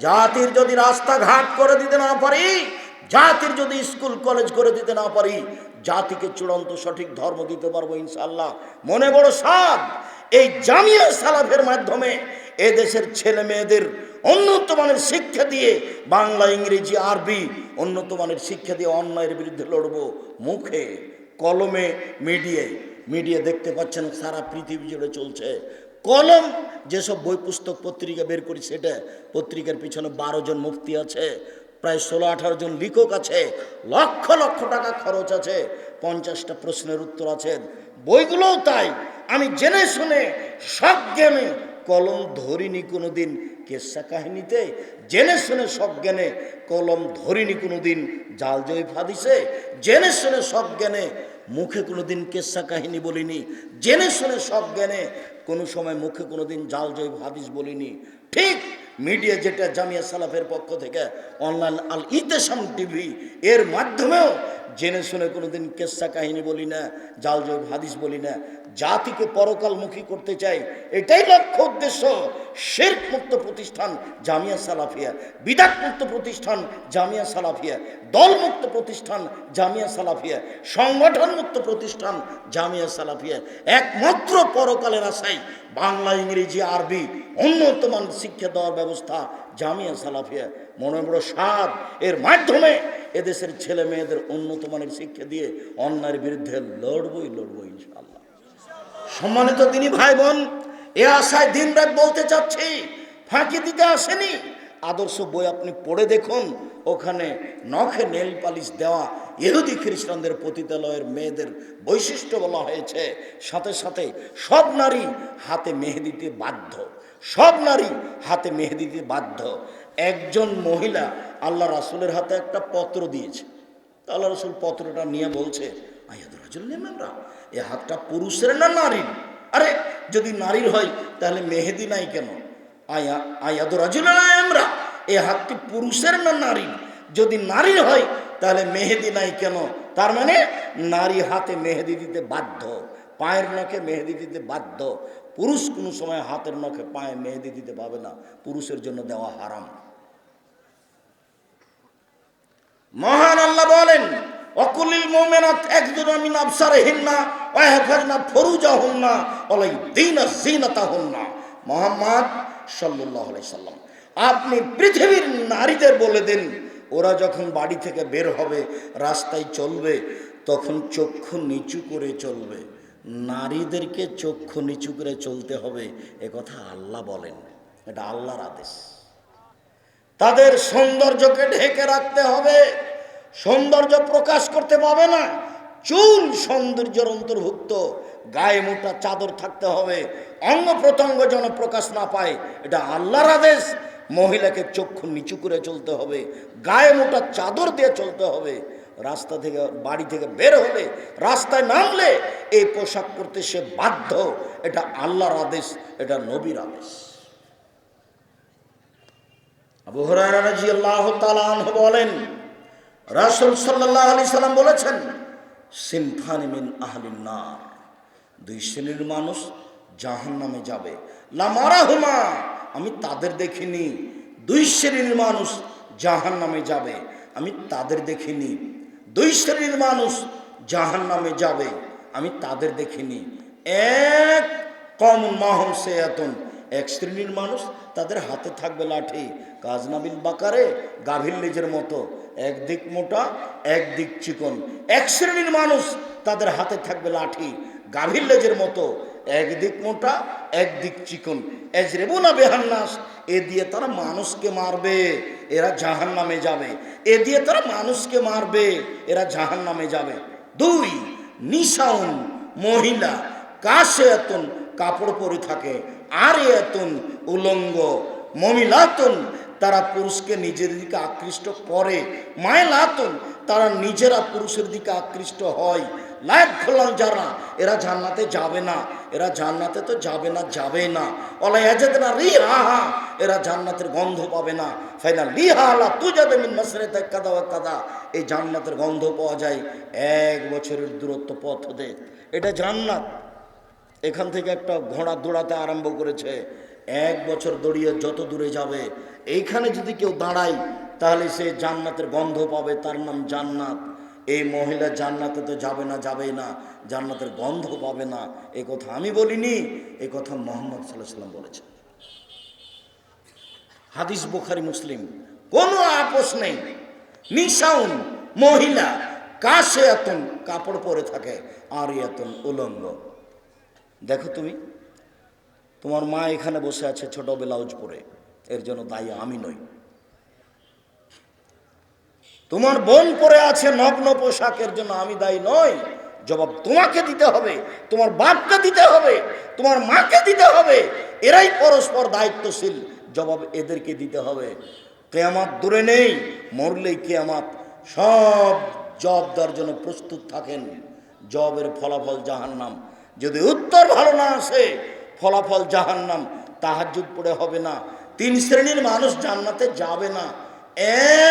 জাতির যদি রাস্তাঘাট করে দিতে না পারি, জাতির যদি স্কুল কলেজ করে দিতে না পারি, জাতিকে চূড়ান্ত সঠিক ধর্ম দিতে পারবো ইনশাআল্লাহ। মনে বড় সাধ, এই জামিয়া সালাফের মাধ্যমে এদেশের ছেলে মেয়েদের উন্নত মানের শিক্ষা দিয়ে, বাংলা ইংরেজি আরবি উন্নত মানের শিক্ষা দিয়ে অন্যায়ের বিরুদ্ধে লড়বো। মুখে কলমে মিডিয়া দেখতে পাচ্ছেন সারা পৃথিবী জুড়ে চলছে। কলম যেসব বই পুস্তক পত্রিকা বের করি, সেটা পত্রিকার পিছনে 12 জন মুফতি আছে, প্রায় 16-18 জন লেখক আছে, লক্ষ লক্ষ টাকা খরচ আছে, 50টা প্রশ্নের উত্তর আছে। বইগুলোও তাই। আমি জেনে শুনে সজ্ঞানে কলম ধরিনি কোনোদিন কেসা কাহিনীতে, জেনে শুনে সজ্ঞানে কলম ধরিনি কোনোদিন জাল জয়ীফ হাদিসে, জেনে শুনে সজ্ঞানে মুখে কোনোদিন কেসা কাহিনী বলিনি, জেনে শুনে সজ্ঞানে কোনো সময় মুখে কোনোদিন জাল জয়ীফ হাদিস বলিনি। ঠিক মিডিয়া যেটা জামিয়া সালাফের পক্ষ থেকে অনলাইন আল ইতেসাম টিভি, এর মাধ্যমেও জেনে শুনে কোনোদিন কেসা কাহিনী বলি না, জাল জয়ীফ হাদিস বলি না। জাতিকে পরকালমুখী করতে চাই, এটাই লক্ষ্য উদ্দেশ্য। শিরক মুক্ত প্রতিষ্ঠান জামিয়া সালাফিয়া, বিদআত মুক্ত প্রতিষ্ঠান জামিয়া সালাফিয়া, দল মুক্ত প্রতিষ্ঠান জামিয়া সালাফিয়া, সংগঠন মুক্ত প্রতিষ্ঠান জামিয়া সালাফিয়া। একমাত্র পরকালের আশায় বাংলা ইংরেজি আরবি উন্নত মানের শিক্ষা দেওয়ার ব্যবস্থা জামিয়া সালাফিয়া। মনে বড় সাধ, এর মাধ্যমে এদেশের ছেলে মেয়েদের উন্নত মানের শিক্ষা দিয়ে অন্যায়ের বিরুদ্ধে লড়বই ইনশাআল্লাহ। সম্মানিত দিনী ভাই বোন, এ আশায় দিন রাত বলতে চাচ্ছি, ফাঁকি দিতে আসেনি। আদর্শ বই আপনি পড়ে দেখুন, ওখানে নখে নেল পালিশ দেওয়া ইহুদি খ্রিস্টানদের পতিতালয়ের মেয়েদের বৈশিষ্ট্য বলা হয়েছে। সাথে সাথে সব নারী হাতে মেহেদি দিতে বাধ্য, সব নারী হাতে মেহেদি দিতে বাধ্য। একজন মহিলা আল্লাহ রাসূলের হাতে একটা পত্র দিয়েছে, আল্লাহ রাসূল পত্রটা নিয়ে বলছে, আয়াদুর রাজুল নেমেরা, এ হাতটা পুরুষের না নারীর? আরে যদি নারীর হয় তাহলে মেহেদি নাই কেন? আয়াদুর রাজুল নেমেরা, এ হাতটি পুরুষের না নারীর? যদি নারীর হয় তাহলে মেহেদি নাই কেন? তার মানে নারী হাতে মেহেদি দিতে বাধ্য, পায়ের নখে মেহেদি দিতে বাধ্য। পুরুষ কোনো সময় হাতের নখে পায়ে মেহেদি দিতে পাবে না, পুরুষের জন্য দেওয়া হারাম। মহান আল্লাহ বলেন, অকুলিল মুমিনাত ইয়াগযুদনা মিন আবসারিহিন্না ওয়া ইয়াহফাযনা ফুরুজাহুন্না ওয়া ইয়াযিনা যিনাতাহুন্না। মুহাম্মদ সাল্লাল্লাহু আলাইহি সাল্লাম, আপনি পৃথিবীর নারীদের বলে দিন, ওরা যখন বাড়ি থেকে বের হবে, রাস্তায় চলবে, তখন চক্ষু নিচু করে চলবে। নারীদেরকে চক্ষু নিচু করে চলতে হবে, এ কথা আল্লাহ বলেন, এটা আল্লাহর আদেশ। তাদের সৌন্দর্যকে ঢেকে রাখতে হবে, সৌন্দর্য প্রকাশ করতে পাবে না। চুল সৌন্দর্যের অন্তর্ভুক্ত, গায়ে মোটা চাদর থাকতে হবে, অঙ্গ প্রত্যঙ্গ যেন প্রকাশ না পায়, এটা আল্লাহর আদেশ। মহিলাকে চক্ষু নিচু করে চলতে হবে, গায়ে মোটা চাদর দিয়ে চলতে হবে। রাস্তা থেকে বাড়ি থেকে বের হলে, রাস্তায় নামলে এই পোশাক পরতে সে বাধ্য, এটা আল্লাহর আদেশ, এটা নবীর আদেশ। আবু হুরায়রা রাদিয়াল্লাহু তাআলা আনহু বলেন, রাসূল সাল্লাল্লাহু আলাইহি সাল্লাম বলেছেন, সিনফানি মিন আহলিন নার, 2 শ্রেণীর মানুষ জাহান্নামে যাবে। লা মারাহুমা, আমি তাদের দেখিনি। 2 শ্রেণীর মানুষ জাহান্নামে যাবে, আমি তাদের দেখিনি। 2 শ্রেণীর মানুষ জাহান্নামে যাবে, আমি তাদের দেখিনি। এক কওমুন মাহুম সায়াতুন, 1 শ্রেণীর মানুষ, তাদের হাতে থাকবে লাঠি, কাজনাবিল বাকারে, গাভীর লেজের মতো, একদিক মোটা একদিক চিকন। 1 শ্রেণীর মানুষ, তাদের হাতে থাকবে লাঠি, গাভীর লেজের মতো, একদিক মোটা একদিক চিকন। এজরেবুনা বিহান্নাস, এ দিয়ে তারা মানুষকে মারবে, এরা জাহান্নামে যাবে। এ দিয়ে তারা মানুষকে মারবে, এরা জাহান্নামে যাবে। 2 নিসাউন, মহিলা, কাশিয়াতুন, কাপড় পরে থাকে, আরিয়াতুন, উলঙ্গ, মুমিলাতুন, তারা পুরুষকে নিজের দিকে আকৃষ্ট করে, মায়লাতুন তারা নিজেরা পুরুষের দিকে আকৃষ্ট হয়, লায়ক খোলাল যারা এরা জান্নাতে যাবে না, এরা জান্নাতে তো যাবে না, যাবে না, ওলা ইয়াজিদনা রিহা এরা জান্নাতের গন্ধ পাবে না, ফাইনা লিহা লা তুজাদু মিন মাসরিতা কাদা ওয়া কাদা এই জান্নাতের গন্ধ পাওয়া যায় 1 বছরের দূরত্ব পথ হতে। এটা জান্নাত। এখান থেকে একটা ঘোড়া দৌড়াতে আরম্ভ করেছে, 1 বছর দৌড়িয়ে যত দূরে যাবে, এইখানে যদি কেউ দাঁড়ায় তাহলে সে জান্নাতের গন্ধ পাবে, তার নাম জান্নাত। এই মহিলা জান্নাতে তো যাবে না, যাবেই না, জান্নাতের গন্ধ পাবে না। এ কথা আমি বলিনি, এ কথা মুহাম্মদ সাল্লাল্লাহু আলাইহি ওয়াসাল্লাম বলেছেন। হাদিস বুখারী মুসলিম, কোনো আপোষ নেই। নিসাউন মহিলা, কাশিয়াতুন কাপড় পরে থাকে, আরিয়াতুন উলঙ্গ। দেখো তুমি, তোমার মা এখানে বসে আছে ছোট ব্লাউজ পরে, এর জন্য দায়ী আমি নই। তোমার বোন পরে আছে নগ্ন পোশাকের জন্য আমি দায়ী নই। জবাব তোমাকে দিতে হবে, তোমার বাপকে দিতে হবে, তোমার মাকে দিতে হবে। এরাই পরস্পর দায়িত্বশীল, জবাব এদেরকে দিতে হবে। কিয়ামত দূরে নেই, মরলেই কিয়ামত। সব জব দেওয়ার জন্য প্রস্তুত থাকেন। জবের ফলাফল জাহান্নাম। যদি উত্তর ভালো না আসে, ফলাফল জাহান্নাম। তাহাজ্জুদ পড়ে হবে না। 3 শ্রেণীর মানুষ জান্নাতে যাবে না।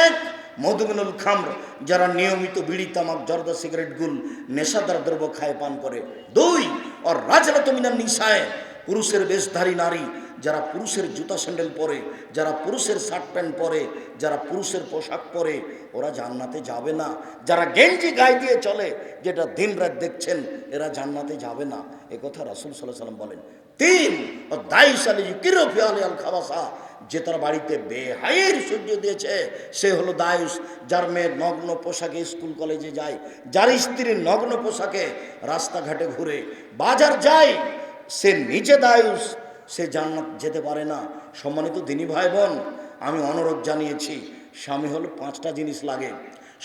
1, মধুমিনুল খামর, যারা নিয়মিত বিড়ি, তামাক, জর্দা, সিগারেট, গুল, নেশাদার দ্রব্য খায় পান করে। 2, আর রাজরাতু মিনান নিসায়ে, পুরুষের বেশধারী নারী, যারা পুরুষের জুতা স্যান্ডেল পরে, যারা পুরুষের শার্ট প্যান্ট পরে, যারা পুরুষের পোশাক পরে, ওরা জান্নাতে যাবে না। যারা গেঞ্জি গায়ে দিয়ে চলে, যেটা দিন রাত দেখছেন, এরা জান্নাতে যাবে না। এ কথা রাসূল সাল্লাল্লাহু আলাইহি ওয়াসাল্লাম বলেন। 3, দাইস আলী ইউকিরু ফি আল খাবাসা, যে তার বাড়িতে বেহায়ের সহ্য দিয়েছে, সে হলো দায়ুস। যার মেয়ে নগ্ন পোশাকে স্কুল কলেজে যায়, যার স্ত্রী নগ্ন পোশাকে রাস্তাঘাটে ঘুরে, বাজার যায়, সে নিজে দায়ুস, সে জান্নাত যেতে পারে না। সম্মানিত দিনী ভাই বোন, আমি অনুরোধ জানিয়েছি, স্বামী হলে 5টা জিনিস লাগে।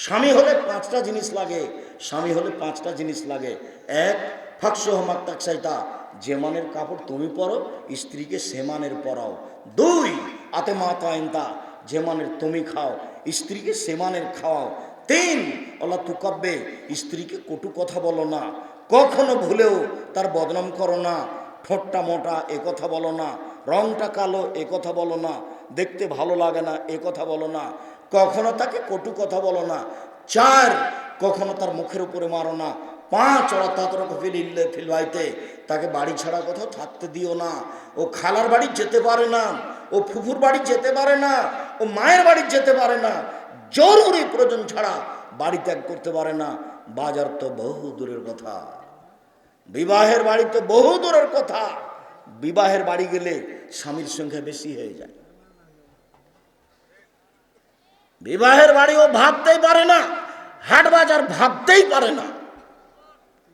স্বামী হলে 5টা জিনিস লাগে। স্বামী হলে 5টা জিনিস লাগে। 1, ফাকসুহ মাক্তাকসাইতা, যে মানের কাপড় তুমি পরো, স্ত্রীকে সে মানের পরাও। 2, আতে মাতাইনতা, যে মানের তুমি খাও, স্ত্রীকে সে মানের খাওয়াও। 3, আল্লাহ তুকাব্বে, স্ত্রীকে কটু কথা বলো না, কখনো ভুলেও তার বদনাম করো না। ঠোঁটটা মোটা এ কথা বলো না, রংটা কালো এ কথা বলো না, দেখতে ভালো লাগে না এ কথা বলো না, কখনো তাকে কটু কথা বলো না। 4, কখনো তার মুখের উপরে মারো না। 5, ওরা তাতরক ফিল বাইতে, তাকে বাড়ি ছাড়া কোথাও থাকতে দিও না। ও খালার বাড়ি যেতে পারে না, ও ফুফুর বাড়ি যেতে পারে না, ও মায়ের বাড়ি যেতে পারে না, জরুরি প্রয়োজন ছাড়া বাড়ি ত্যাগ করতে পারে না। বাজার তো বহু দূরের কথা, বিবাহের বাড়ি তো বহু দূরের কথা। বিবাহের বাড়ি গেলে স্বামীর সংখ্যা বেশি হয়ে যায়। বিবাহের বাড়ি ও ভাবতেই পারে না, হাট বাজার ভাবতেই পারে না।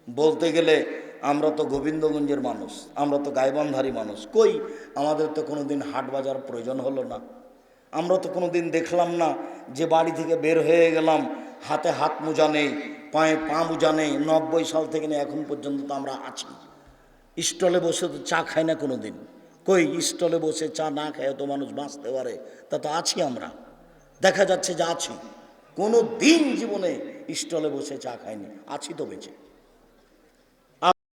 বলতে গেলে আমরা তো গোবিন্দগঞ্জের মানুষ, আমরা তো গাইবান্ধারী মানুষ, কই আমাদের তো কোনোদিন হাট বাজার প্রয়োজন হলো না। আমরা তো কোনোদিন দেখলাম না যে বাড়ি থেকে বের হয়ে গেলাম, হাতে হাত মোজা নেই, পায়ে পা মোজা নেই। 90 সাল থেকে নিয়ে এখন পর্যন্ত তো আমরা আছি। স্টলে বসে তো চা খাই না কোনো দিন। কই স্টলে বসে চা না খায় তো মানুষ বাঁচতে পারে? তা তো আছি আমরা, দেখা যাচ্ছে যে আছি। কোনো দিন জীবনে স্টলে বসে চা খাইনি, আছি তো বেঁচে।